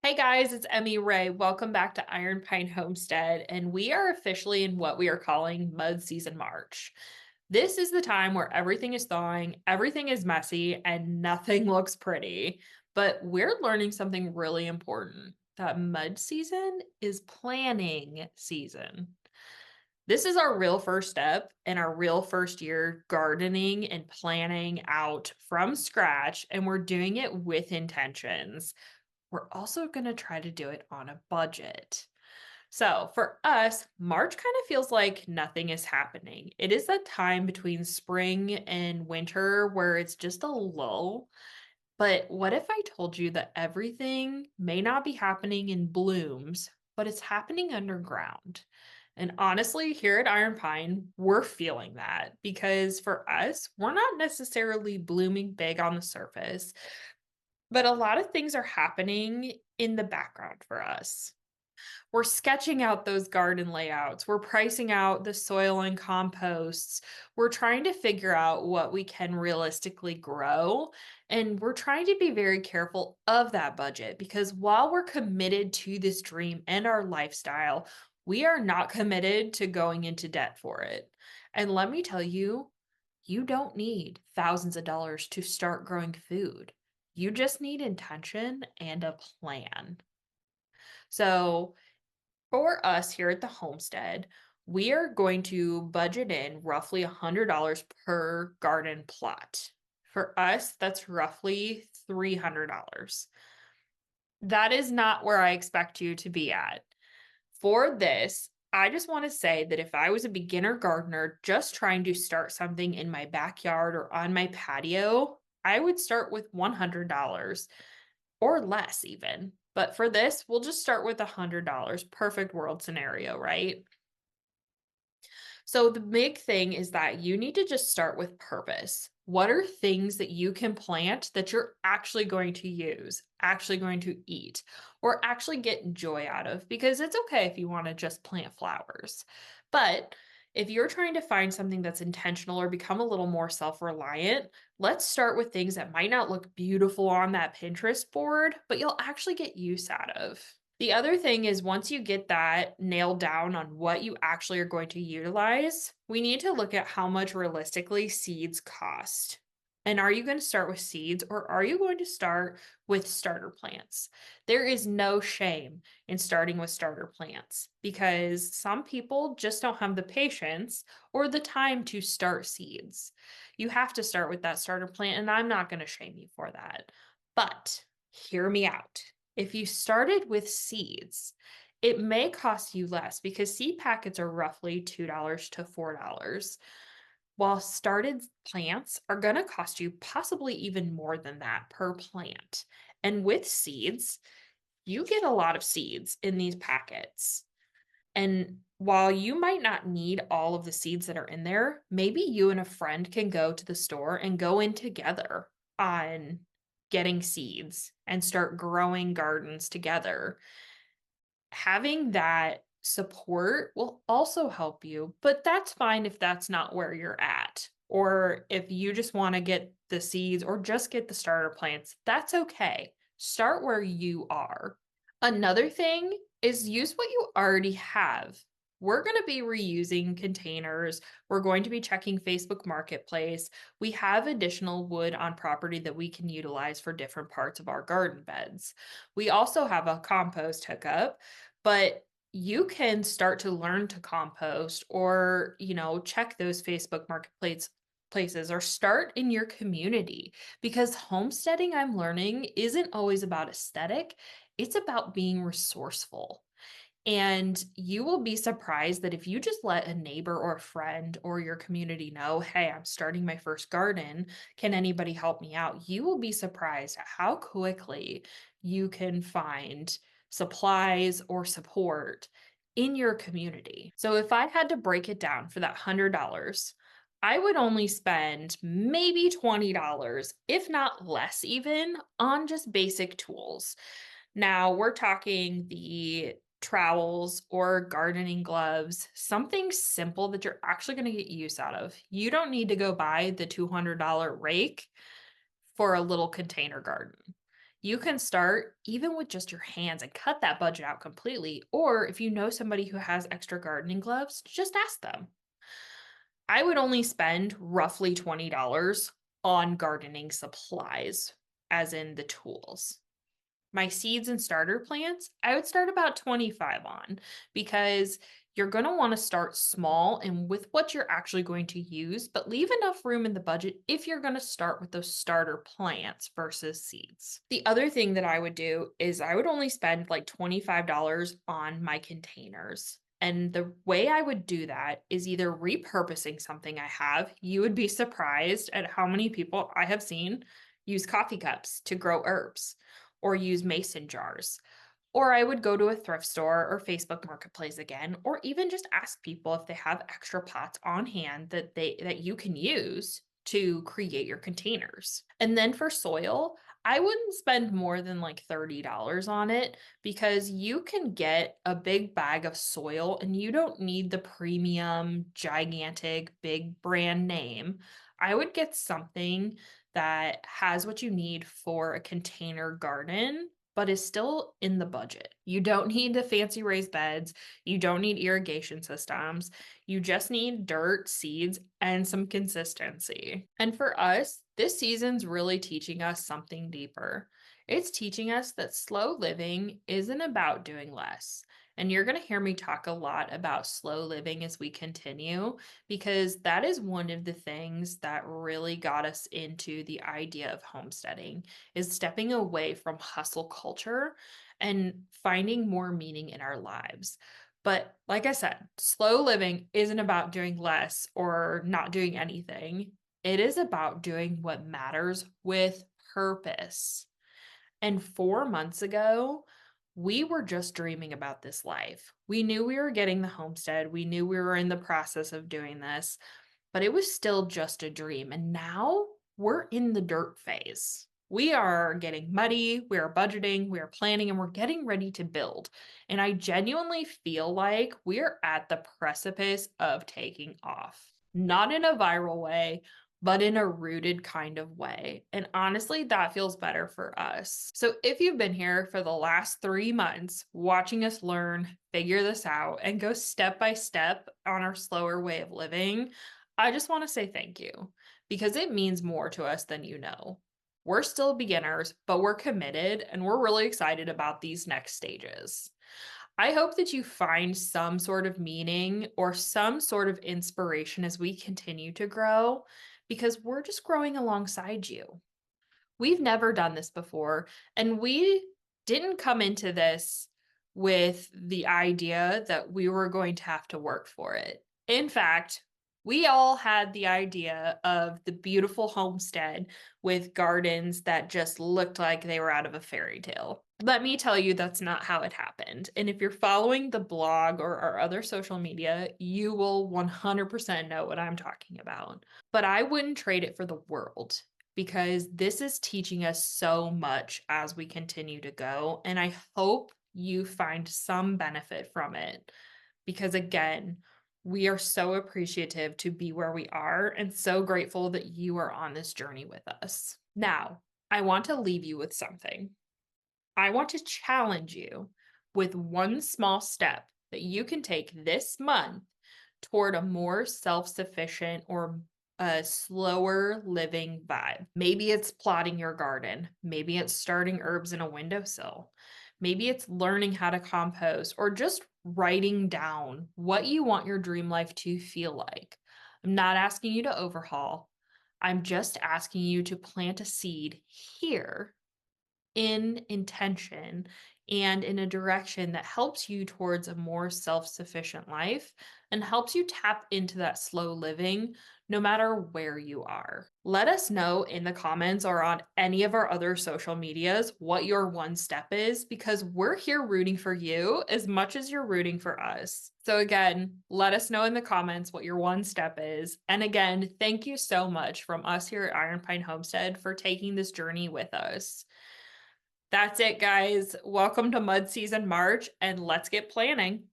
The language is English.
Hey guys, it's Emmy Ray. Welcome back to Iron Pine Homestead, and we are officially in what we are calling Mud Season March. This is the time where everything is thawing, everything is messy, and nothing looks pretty. But we're learning something really important, that mud season is planning season. This is our real first step in our real first year gardening and planning out from scratch, and we're doing it with intentions. We're also going to try to do it on a budget. So for us, March kind of feels like nothing is happening. It is that time between spring and winter where it's just a lull. But what if I told you that everything may not be happening in blooms, but it's happening underground? And honestly, here at Iron Pine, we're feeling that because for us, we're not necessarily blooming big on the surface, but a lot of things are happening in the background for us. We're sketching out those garden layouts. We're pricing out the soil and composts. We're trying to figure out what we can realistically grow. And we're trying to be very careful of that budget because while we're committed to this dream and our lifestyle, we are not committed to going into debt for it. And let me tell you, you don't need thousands of dollars to start growing food. You just need intention and a plan. So, for us here at the homestead, we are going to budget in roughly $100 per garden plot. For us, that's roughly $300. That is not where I expect you to be at. For this, I just want to say that if I was a beginner gardener just trying to start something in my backyard or on my patio, I would start with $100 or less even. But for this, we'll just start with $100. Perfect world scenario, right? So the big thing is that you need to just start with purpose. What are things that you can plant that you're actually going to use, actually going to eat, or actually get joy out of? Because it's okay if you want to just plant flowers. But if you're trying to find something that's intentional or become a little more self reliant, let's start with things that might not look beautiful on that Pinterest board, but you'll actually get use out of. The other thing is once you get that nailed down on what you actually are going to utilize, we need to look at how much realistically seeds cost. And are you going to start with seeds or are you going to start with starter plants? There is no shame in starting with starter plants because some people just don't have the patience or the time to start seeds. You have to start with that starter plant, and I'm not going to shame you for that. But hear me out. If you started with seeds, it may cost you less because seed packets are roughly $2 to $4, while started plants are going to cost you possibly even more than that per plant. And with seeds, you get a lot of seeds in these packets. And while you might not need all of the seeds that are in there, maybe you and a friend can go to the store and go in together on getting seeds and start growing gardens together. Having that support will also help you, but that's fine if that's not where you're at. Or if you just want to get the seeds or just get the starter plants, that's okay. Start where you are. Another thing is use what you already have. We're going to be reusing containers. We're going to be checking Facebook Marketplace. We have additional wood on property that we can utilize for different parts of our garden beds. We also have a compost hookup, but you can start to learn to compost or, check those Facebook Marketplace places or start in your community because homesteading, I'm learning, isn't always about aesthetic. It's about being resourceful. And you will be surprised that if you just let a neighbor or a friend or your community know, hey, I'm starting my first garden. Can anybody help me out? You will be surprised at how quickly you can find supplies or support in your community. So if I had to break it down for that $100, I would only spend maybe $20, if not less even, on just basic tools. Now, we're talking the trowels or gardening gloves, something simple that you're actually going to get use out of. You don't need to go buy the $200 rake for a little container garden. You can start even with just your hands and cut that budget out completely. Or if you know somebody who has extra gardening gloves, just ask them. I would only spend roughly $20 on gardening supplies, as in the tools. My seeds and starter plants, I would start about 25 on because you're going to want to start small and with what you're actually going to use, but leave enough room in the budget if you're going to start with those starter plants versus seeds. The other thing that I would do is I would only spend like $25 on my containers. And the way I would do that is either repurposing something I have. You would be surprised at how many people I have seen use coffee cups to grow herbs or use mason jars. Or I would go to a thrift store or Facebook Marketplace again, or even just ask people if they have extra pots on hand that you can use to create your containers. And then for soil, I wouldn't spend more than like $30 on it because you can get a big bag of soil and you don't need the premium, gigantic, big brand name. I would get something that has what you need for a container garden, but is still in the budget. You don't need the fancy raised beds. You don't need irrigation systems. You just need dirt, seeds, and some consistency. And for us, this season's really teaching us something deeper. It's teaching us that slow living isn't about doing less. And you're going to hear me talk a lot about slow living as we continue, because that is one of the things that really got us into the idea of homesteading is stepping away from hustle culture and finding more meaning in our lives. But like I said, slow living isn't about doing less or not doing anything. It is about doing what matters with purpose. And 4 months ago, we were just dreaming about this life. We knew we were getting the homestead. We knew we were in the process of doing this, but it was still just a dream. And now we're in the dirt phase. We are getting muddy, we are budgeting, we are planning, and we're getting ready to build. And I genuinely feel like we're at the precipice of taking off. Not in a viral way, but in a rooted kind of way. And honestly, that feels better for us. So if you've been here for the last 3 months, watching us learn, figure this out, and go step by step on our slower way of living, I just want to say thank you because it means more to us than you know. We're still beginners, but we're committed and we're really excited about these next stages. I hope that you find some sort of meaning or some sort of inspiration as we continue to grow because we're just growing alongside you. We've never done this before, and we didn't come into this with the idea that we were going to have to work for it. In fact, we all had the idea of the beautiful homestead with gardens that just looked like they were out of a fairy tale. Let me tell you, that's not how it happened. And if you're following the blog or our other social media, you will 100% know what I'm talking about. But I wouldn't trade it for the world because this is teaching us so much as we continue to go. And I hope you find some benefit from it because, again, we are so appreciative to be where we are and so grateful that you are on this journey with us. Now, I want to leave you with something. I want to challenge you with one small step that you can take this month toward a more self sufficient or a slower living vibe. Maybe it's plotting your garden. Maybe it's starting herbs in a windowsill. Maybe it's learning how to compost or just writing down what you want your dream life to feel like. I'm not asking you to overhaul. I'm just asking you to plant a seed here in intention and in a direction that helps you towards a more self sufficient life and helps you tap into that slow living no matter where you are. Let us know in the comments or on any of our other social medias what your one step is because we're here rooting for you as much as you're rooting for us. So, again, let us know in the comments what your one step is. And again, thank you so much from us here at Iron Pine Homestead for taking this journey with us. That's it, guys. Welcome to Mud Season March, and let's get planning.